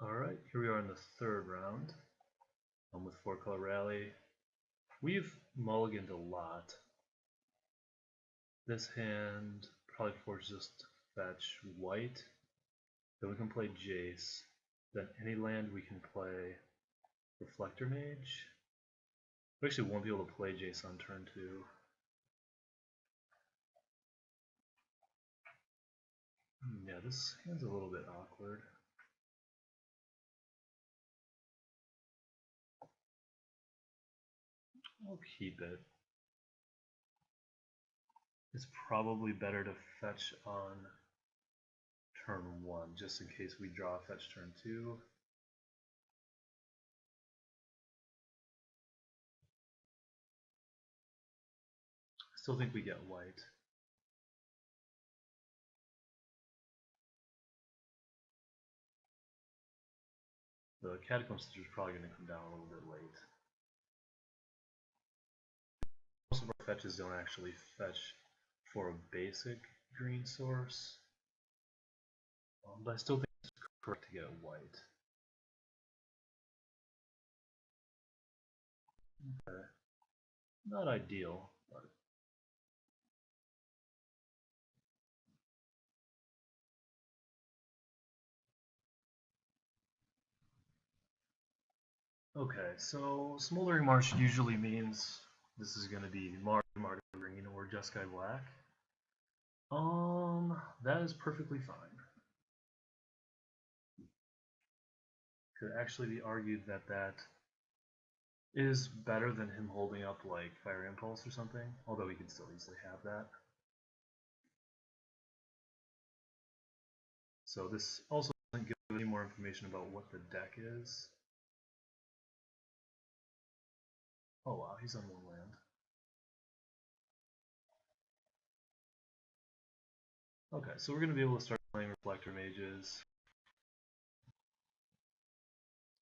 Alright, here we are in the third round. With 4-color rally. We've mulliganed a lot. This hand probably forces us to fetch white. Then we can play Jace. Then any land we can play Reflector Mage. We actually won't be able to play Jace on turn 2. Yeah, this hand's a little bit awkward. I'll keep it. It's probably better to fetch on turn 1, just in case we draw a fetch turn 2. I still think we get white. The Catacomb Stitcher is probably going to come down a little bit late. Most of our fetches don't actually fetch for a basic green source, but I still think it's correct to get white. Okay. Not ideal, but okay, so Smoldering Marsh usually means this is going to be Mardu Green or Jeskai Black. That is perfectly fine. Could actually be argued that that is better than him holding up like Fire Impulse or something, although he could still easily have that. So this also doesn't give any more information about what the deck is. Oh wow, he's on 1 land. Okay, so we're going to be able to start playing Reflector Mages.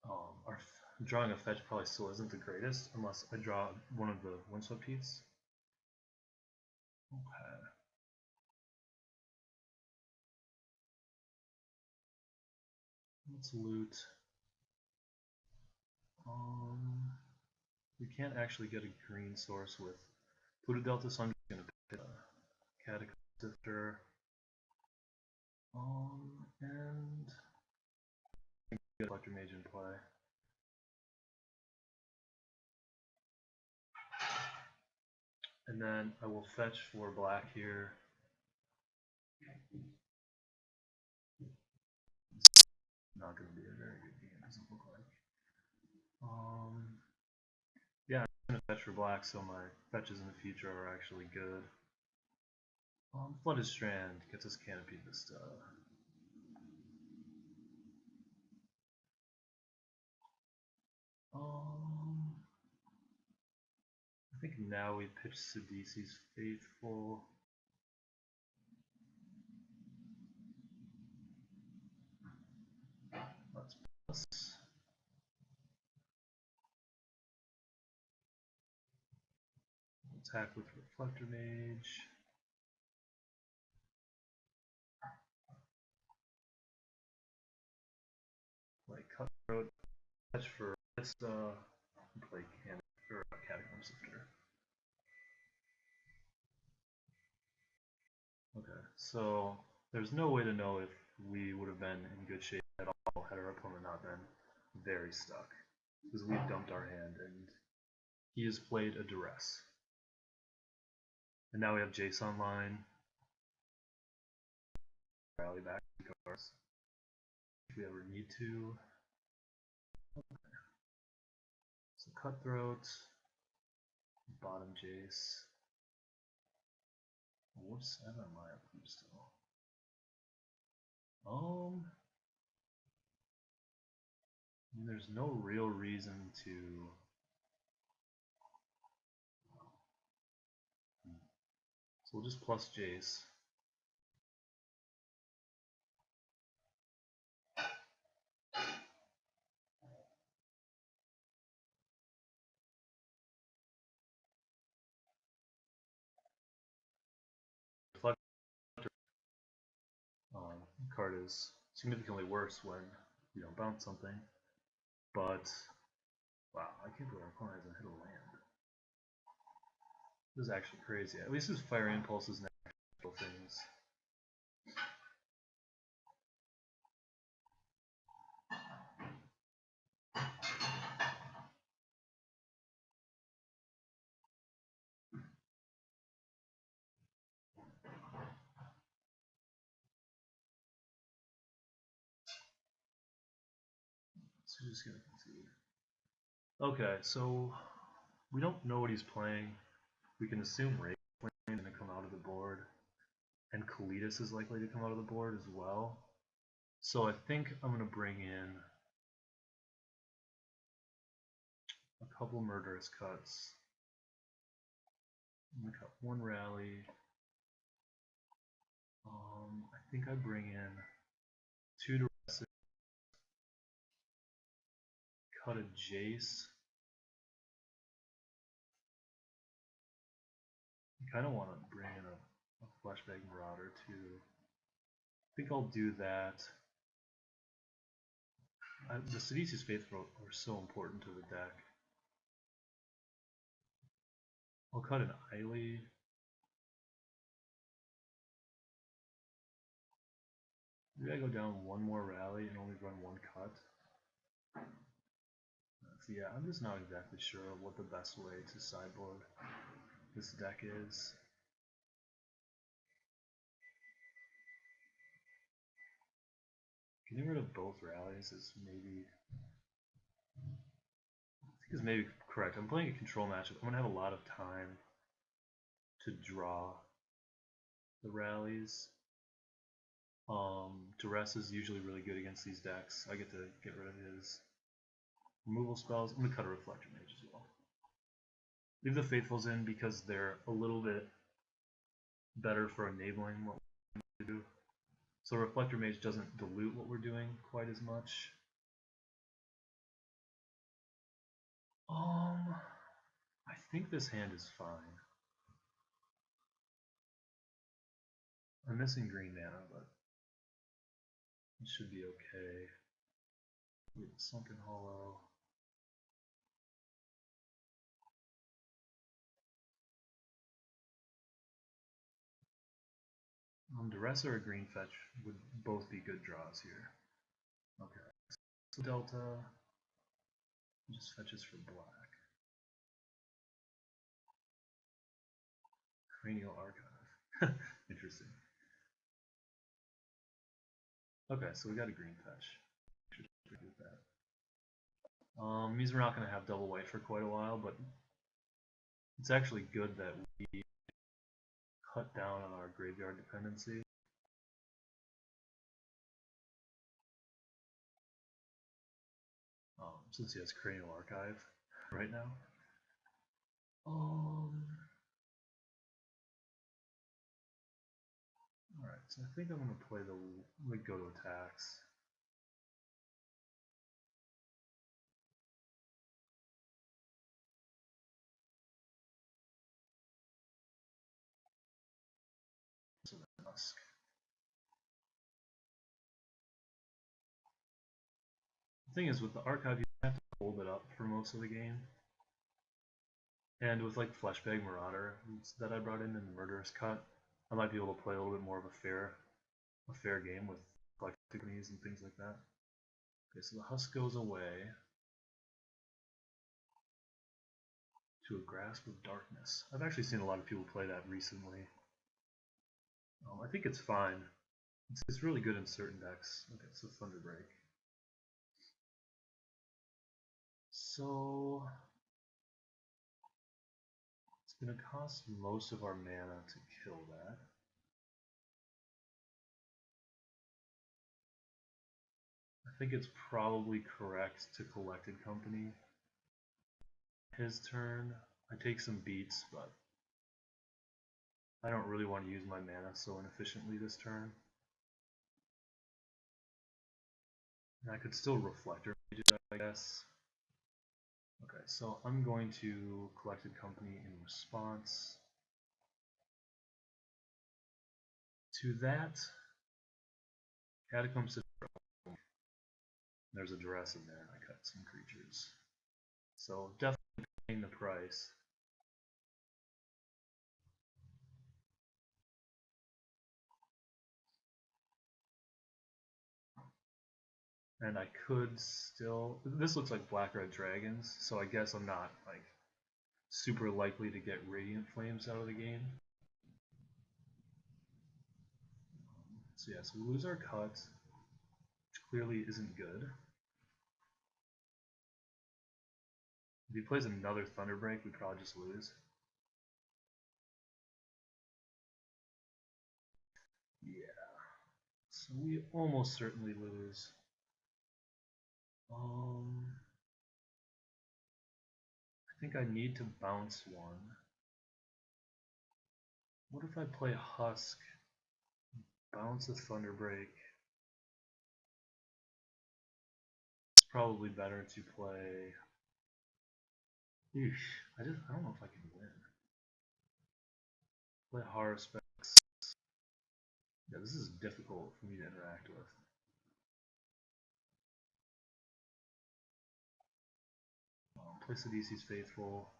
Our drawing a fetch probably still isn't the greatest, unless I draw one of the Windswept Heats. Okay. Let's loot. We can't actually get a green source with Pluto Delta, so I'm just going to pick a Catacomb Sifter. And get Reflector Mage in play. And then I will fetch for black here. It's not going to be a very good game, doesn't look like. Yeah, I'm going to fetch for black, so my fetches in the future are actually good. Flooded Strand gets us Canopy Vista. I think now we pitch Sidisi's Faithful. Let's plus. Attack with Reflector Mage. Play Cutthroat. Fetch for Vista. Play Catacomb Sifter. Okay, so there's no way to know if we would have been in good shape at all had our opponent not been very stuck, because we dumped our hand and he has played a Duress. And now we have Jace online. Rally back cards if we ever need to. Okay. So Cutthroat, bottom Jace. Whoops, I have a Maya Poop still. There's no real reason to. So we'll just plus Jace. Card is significantly worse when bounce something. But wow, I can't believe our opponent hasn't hit a land. This is actually crazy. At least his Fire Impulse is natural things. So just gonna concede. Okay, so we don't know what he's playing. We can assume Ray is going to come out of the board, and Kalidas is likely to come out of the board as well. So I think I'm going to bring in a couple murderous cuts. I'm going to cut one rally. I think I bring in 2 Duresses, cut a Jace. I kind of want to bring in a Flashback Marauder too. I think I'll do that. The Sidisi's Faithful are so important to the deck. I'll cut an Eiley. Maybe I go down one more rally and only run one cut. So yeah, I'm just not exactly sure what the best way to sideboard this deck is. Getting rid of both rallies is maybe, I think is maybe correct. I'm playing a control matchup. I'm gonna have a lot of time to draw the rallies. Duress is usually really good against these decks. I get to get rid of his removal spells. I'm gonna cut a Reflector Mage as well. Leave the Faithfuls in because they're a little bit better for enabling what we do. So Reflector Mage doesn't dilute what we're doing quite as much. I think this hand is fine. I'm missing green mana, but it should be okay. We have Sunken Hollow. Duress or a green fetch would both be good draws here. Okay, so Delta just fetches for black. Cranial Archive. Interesting. Okay, so we got a green fetch. Should do that. Means we're not going to have double white for quite a while, but it's actually good that we cut down on our graveyard dependency. Since he has Cranial Archive right now. Alright, so I think I'm going to play the go to attacks. So the Dusk. The thing is, with the Archive, you have to hold it up for most of the game. And with like Fleshbag Marauder that I brought in the Murderous Cut, I might be able to play a little bit more of a fair game with collected knees and things like that. Okay, so the Husk goes away to a Grasp of Darkness. I've actually seen a lot of people play that recently. I think it's fine. It's really good in certain decks. Okay, so Thunderbreak. So it's going to cost most of our mana to kill that. I think it's probably correct to Collected Company. His turn, I take some beats, but I don't really want to use my mana so inefficiently this turn. And I could still Reflector Mage it, I guess. Okay, so I'm going to Collected Company in response to that. Catacombs. There's a duress in there, and I cut some creatures. So definitely paying the price. And I could still. This looks like black-red dragons, so I guess I'm not like super likely to get Radiant Flames out of the game. So yeah, so we lose our cut, which clearly isn't good. If he plays another Thunderbreak, we probably just lose. Yeah. So we almost certainly lose. I think I need to bounce one. What if I play Husk, bounce a Thunderbreak? It's probably better to play. Eesh, I don't know if I can win. Play Haruspex. Yeah, this is difficult for me to interact with. Play Sidisi's Faithful.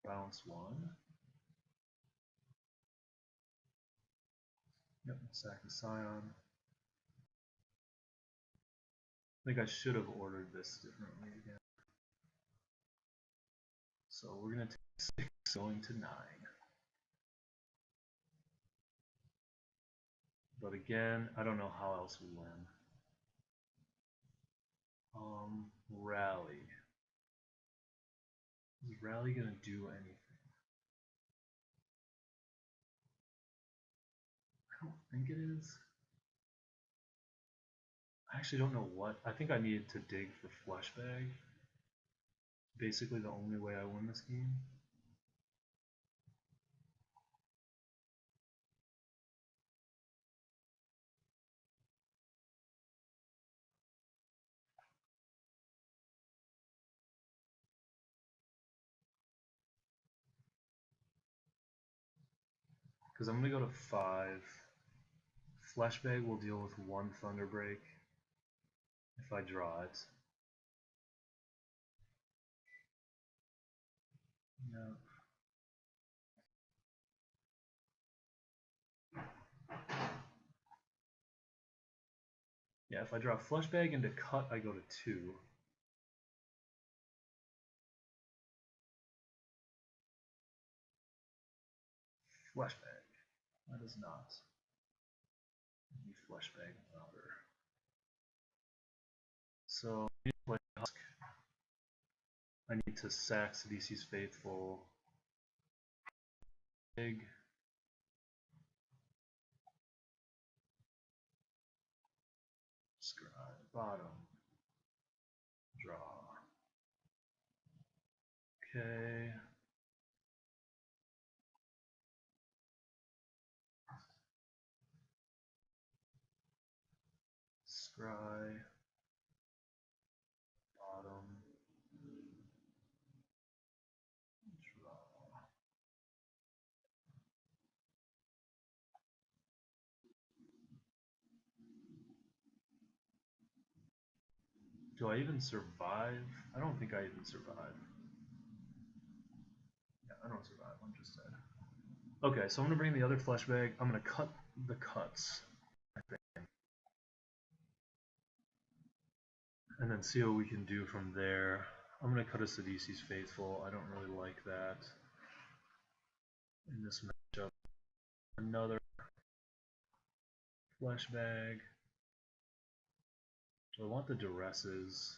Bounce one. Yep, sack the Scion. I think I should have ordered this differently again. So we're going to take 6 going to 9. But again, I don't know how else we win. Rally. Is Rally going to do anything? I don't think it is. I actually don't know what. I think I needed to dig for Flesh Bag. Basically the only way I win this game. Because I'm going to go to 5. Flashbag will deal with 1 Thunderbreak if I draw it. No. Yeah, if I draw Fleshbag into cut, I go to 2. Fleshbag. That is not. Maybe Fleshbag Marauder. So I need to play Husk. I need to sack Sidisi's Faithful. Big. Scribe. Bottom. Draw. Okay. Scry. Bottom. Draw. Do I even survive? I don't think I even survive. Yeah, I don't survive. I'm just dead. Okay, so I'm going to bring the other flesh bag. I'm going to cut the cuts, I think. And then see what we can do from there. I'm going to cut a Sidisi's Faithful. I don't really like that in this matchup. Another flesh bag. Do I want the duresses?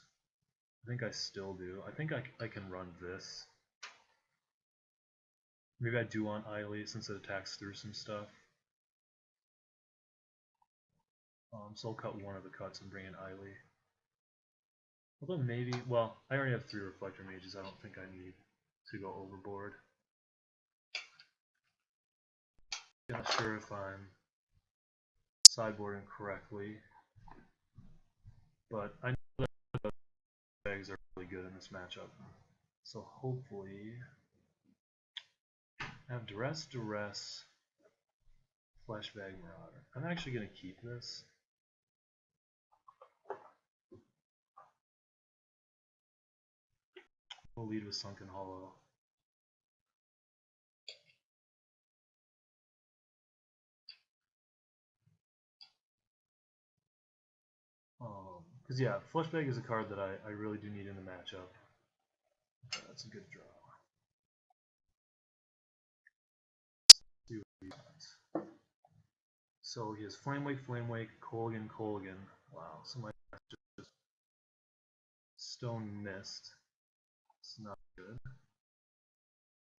I think I still do. I think I can run this. Maybe I do want Eiley since it attacks through some stuff. So I'll cut one of the cuts and bring in Eiley. Although maybe, well, I already have 3 Reflector Mages. I don't think I need to go overboard. Not sure if I'm sideboarding correctly, but I know that the bags are really good in this matchup. So hopefully, I have Duress, Fleshbag Marauder. I'm actually going to keep this. We'll lead with Sunken Hollow. Because yeah, Fleshbag is a card that I really do need in the matchup. Okay, that's a good draw. See what he has. So he has Flamewake, Kolaghan, Kolaghan. Wow, so my just Stone Mist. It's not good.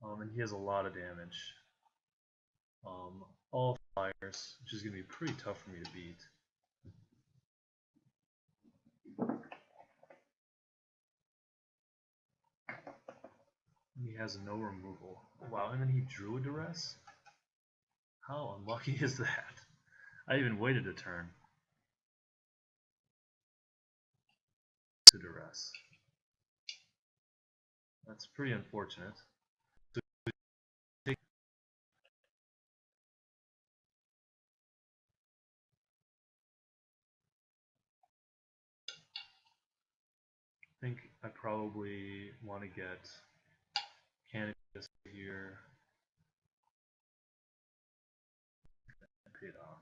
And he has a lot of damage. All fires, which is going to be pretty tough for me to beat. He has no removal. Wow, and then he drew a Duress? How unlucky is that? I even waited a turn to Duress. That's pretty unfortunate. I think I probably want to get Canopy here. Pay it off.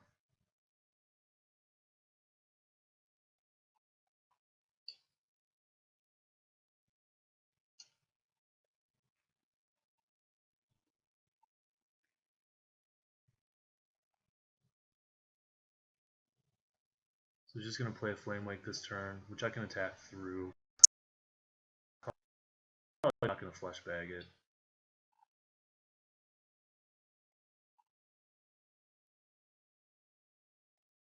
So just going to play a Flamewake this turn, which I can attack through. Probably not going to Fleshbag it.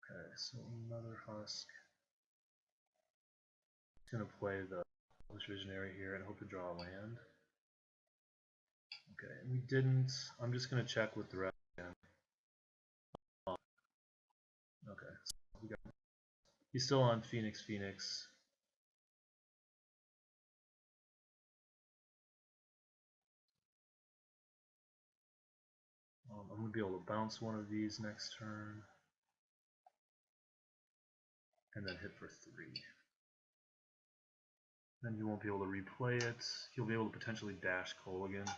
Okay, so another Husk. Going to play the Visionary here and hope to draw a land. Okay, and we didn't. I'm just going to check with the rest again. Okay, so we got, he's still on Phoenix. I'm going to be able to bounce one of these next turn. And then hit for 3. Then he won't be able to replay it. He'll be able to potentially dash Kolaghan,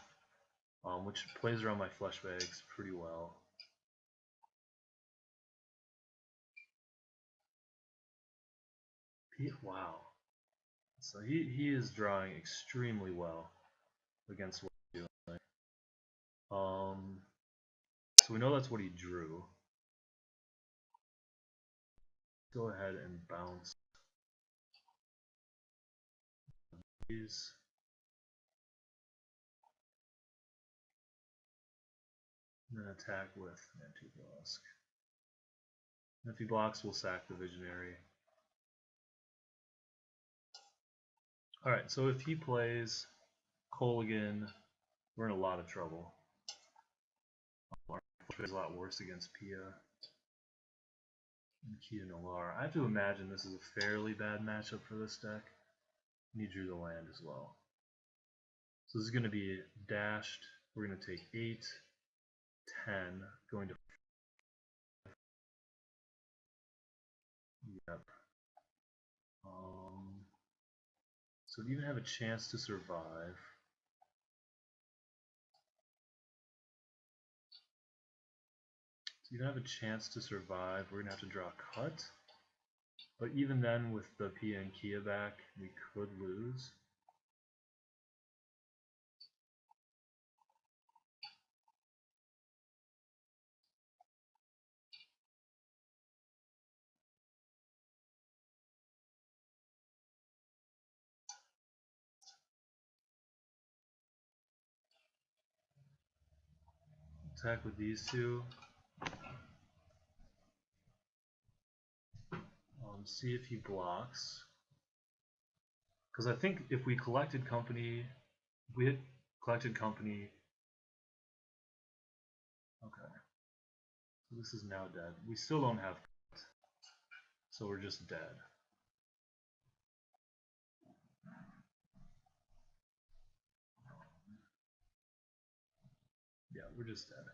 which plays around my Fleshbags pretty well. Wow. So he is drawing extremely well against what he's doing. So we know that's what he drew. Go ahead and bounce these. And then attack with MTGSpeculation. And if he blocks, we'll sack the Visionary. Alright, so if he plays Kolaghan, we're in a lot of trouble. Our is a lot worse against Pia and Kia Noir. I have to imagine this is a fairly bad matchup for this deck. And he drew the land as well. So this is going to be dashed. We're going to take 8, 10, going to. Yep. So to even have a chance to survive. To even have a chance to survive, we're going to have to draw a cut. But even then, with the Pia and Kia back, we could lose. Attack with these two. See if he blocks. Because I think if we collected company, if we hit collected company. Okay. So this is now dead. We still don't have cut. So we're just dead. Yeah, we're just dead.